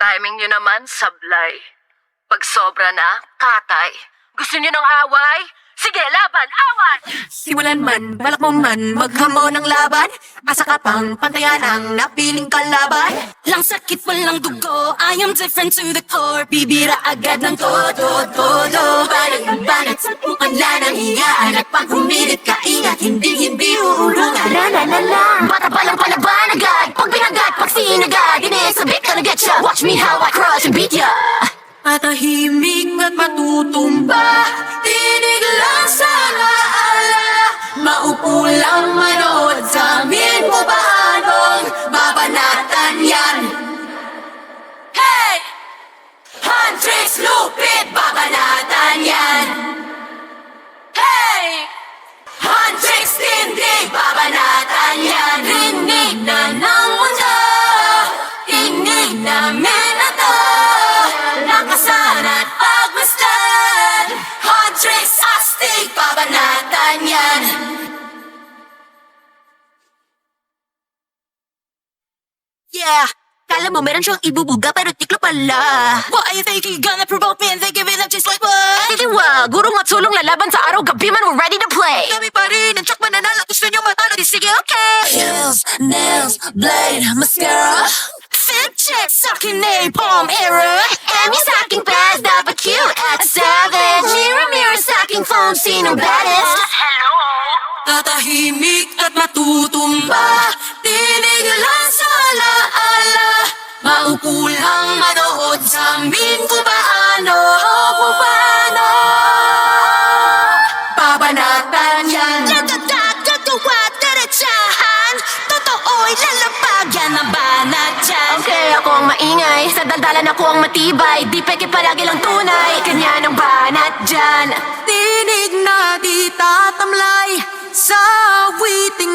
Timing nyo naman, sablay. Pag sobra na, katay. Gusto nyo ng away? Sige, laban, away! Simulan man, balak mo man, maghamon ng laban. Asa ka pang pantayan ang napiling kalaban. Lang sakit, walang dugo, I am different to the core. Bibira agad ng todo. Banat sa pungan ng hiyaan. At pag humirit ka, ingat, hindi uurungan. La. Bata pa lang palaban agad. Pag binagat, pag sinagad, inisabit ka na getcha. Watch me how I crush and beat ya. Matahimik at matutumba, tinig lang sa alaala. Maupo lang manood sa amin mo ba anong babanatan yan? Hey! Huntrix, lupit, babanatan yan. Hey! Huntrix, tindig, babanatan yan. Rinig na ng mundo, tinig namin na to. Lakasan at pagmasdan, Huntrix, astig, babanatan yan. Yeah, kala mo meron siyang ibubuga pero tiklo pala. Why you think you gonna provoke me and think of it just like what? Titiwa, gurong at sulong lalaban sa araw, gabi man, we're ready to play. Kami pa rin, ang tsak mananalo, gusto niyo matalo, di sige okay. Heels, nails, blade, mascara. Fit check, sucking napalm error. Emi sa aking best, dapat cute at savage. Mirror sa aking phone, sinong baddest? Hello? Tatahimik at matutumba, tinig lang sa alaala. Maupo lang manood sa amin kung paano. Babanatan yan. Nagkakagawa, diretsahan. Totoo'y lalapag yan ang banat dyan. Okay, ako ang maingay. Sa daldalan ako ang matibay. Di peke palagi lang tunay. Kanya ng banat dyan. Tinig na di tatamlay, sa awiting